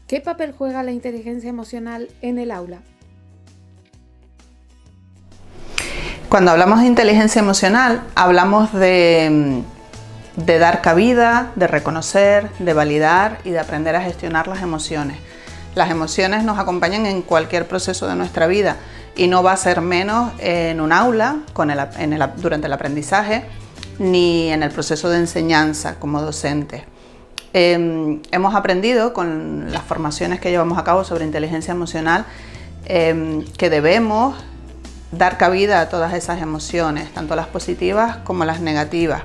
¿Qué papel juega la inteligencia emocional en el aula? Cuando hablamos de inteligencia emocional, hablamos de dar cabida, de reconocer, de validar y de aprender a gestionar las emociones. Las emociones nos acompañan en cualquier proceso de nuestra vida y no va a ser menos en un aula, durante el aprendizaje, ni en el proceso de enseñanza como docentes. Hemos aprendido con las formaciones que llevamos a cabo sobre inteligencia emocional que debemos dar cabida a todas esas emociones, tanto las positivas como las negativas.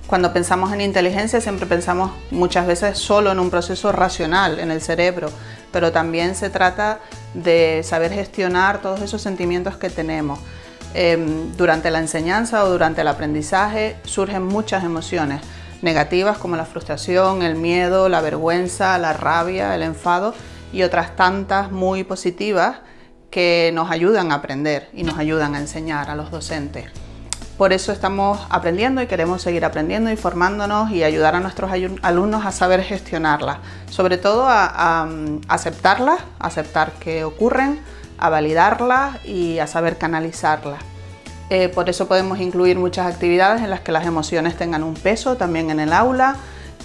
Cuando pensamos en inteligencia siempre pensamos muchas veces solo en un proceso racional en el cerebro, pero también se trata de saber gestionar todos esos sentimientos que tenemos. Durante la enseñanza o durante el aprendizaje surgen muchas emociones negativas como la frustración, el miedo, la vergüenza, la rabia, el enfado y otras tantas muy positivas que nos ayudan a aprender y nos ayudan a enseñar a los docentes. Por eso estamos aprendiendo y queremos seguir aprendiendo y formándonos y ayudar a nuestros alumnos a saber gestionarlas, sobre todo a aceptarlas, a aceptar que ocurren, a validarlas y a saber canalizarlas. Por eso podemos incluir muchas actividades en las que las emociones tengan un peso también en el aula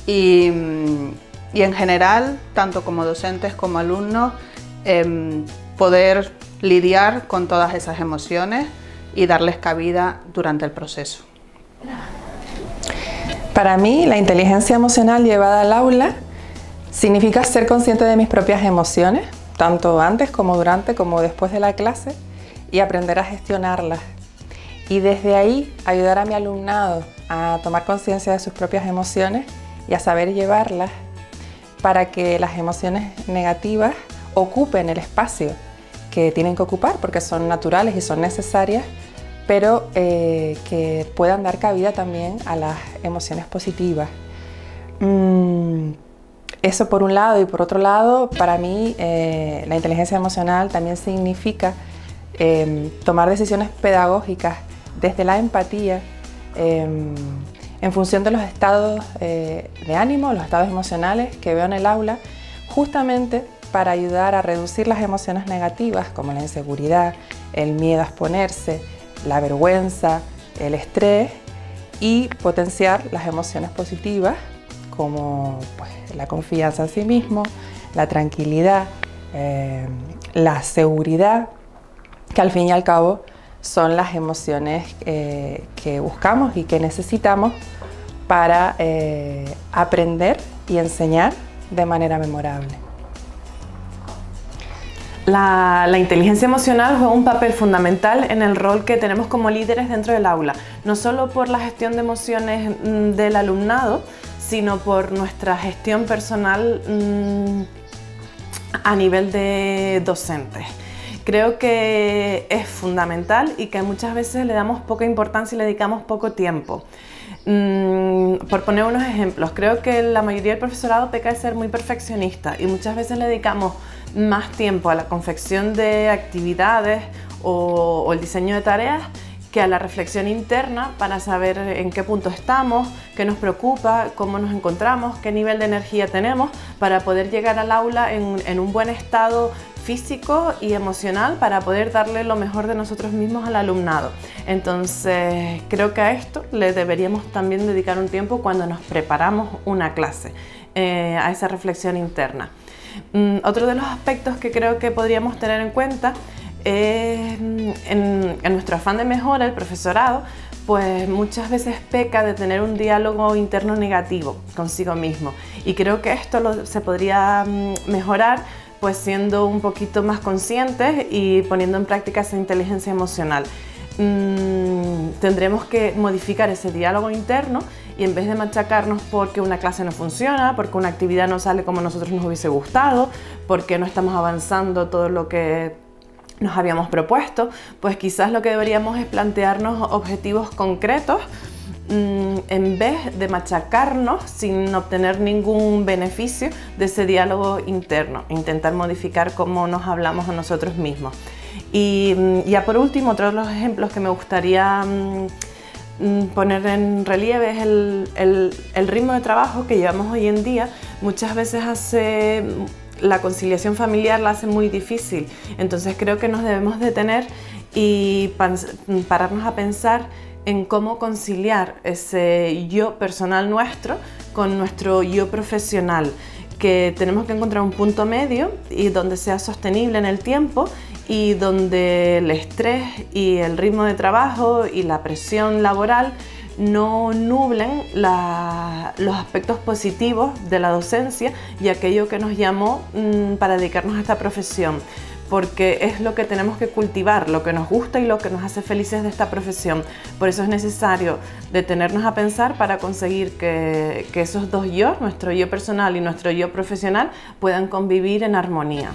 y en general, tanto como docentes como alumnos, poder lidiar con todas esas emociones y darles cabida durante el proceso. Para mí, la inteligencia emocional llevada al aula significa ser consciente de mis propias emociones, tanto antes como durante como después de la clase, y aprender a gestionarlas. Y desde ahí ayudar a mi alumnado a tomar conciencia de sus propias emociones y a saber llevarlas para que las emociones negativas ocupen el espacio que tienen que ocupar porque son naturales y son necesarias, pero que puedan dar cabida también a las emociones positivas. Eso por un lado, y por otro lado, para mí la inteligencia emocional también significa tomar decisiones pedagógicas desde la empatía en función de los estados de ánimo, los estados emocionales que veo en el aula, justamente para ayudar a reducir las emociones negativas como la inseguridad, el miedo a exponerse, la vergüenza, el estrés, y potenciar las emociones positivas como la confianza en sí mismo, la tranquilidad, la seguridad, que al fin y al cabo son las emociones que buscamos y que necesitamos para aprender y enseñar de manera memorable. La inteligencia emocional juega un papel fundamental en el rol que tenemos como líderes dentro del aula, no solo por la gestión de emociones del alumnado, sino por nuestra gestión personal a nivel de docentes. Creo que es fundamental y que muchas veces le damos poca importancia y le dedicamos poco tiempo. Por poner unos ejemplos, creo que la mayoría del profesorado peca de ser muy perfeccionista y muchas veces le dedicamos más tiempo a la confección de actividades o el diseño de tareas que a la reflexión interna para saber en qué punto estamos, qué nos preocupa, cómo nos encontramos, qué nivel de energía tenemos para poder llegar al aula en un buen estado físico y emocional para poder darle lo mejor de nosotros mismos al alumnado. Entonces, creo que a esto le deberíamos también dedicar un tiempo cuando nos preparamos una clase, a esa reflexión interna. Otro de los aspectos que creo que podríamos tener en cuenta es en nuestro afán de mejora, el profesorado, pues muchas veces peca de tener un diálogo interno negativo consigo mismo, y creo que esto se podría mejorar pues siendo un poquito más conscientes y poniendo en práctica esa inteligencia emocional. Tendremos que modificar ese diálogo interno y en vez de machacarnos porque una clase no funciona, porque una actividad no sale como a nosotros nos hubiese gustado, porque no estamos avanzando todo lo que nos habíamos propuesto, pues quizás lo que deberíamos es plantearnos objetivos concretos en vez de machacarnos sin obtener ningún beneficio de ese diálogo interno, intentar modificar cómo nos hablamos a nosotros mismos. Y ya por último, otro de los ejemplos que me gustaría poner en relieve es el ritmo de trabajo que llevamos hoy en día. Muchas veces hace la conciliación familiar la hace muy difícil. Entonces creo que nos debemos detener y pararnos a pensar en cómo conciliar ese yo personal nuestro con nuestro yo profesional, que tenemos que encontrar un punto medio y donde sea sostenible en el tiempo y donde el estrés y el ritmo de trabajo y la presión laboral no nublen los aspectos positivos de la docencia y aquello que nos llamó para dedicarnos a esta profesión, porque es lo que tenemos que cultivar, lo que nos gusta y lo que nos hace felices de esta profesión. Por eso es necesario detenernos a pensar para conseguir que esos dos yo, nuestro yo personal y nuestro yo profesional, puedan convivir en armonía.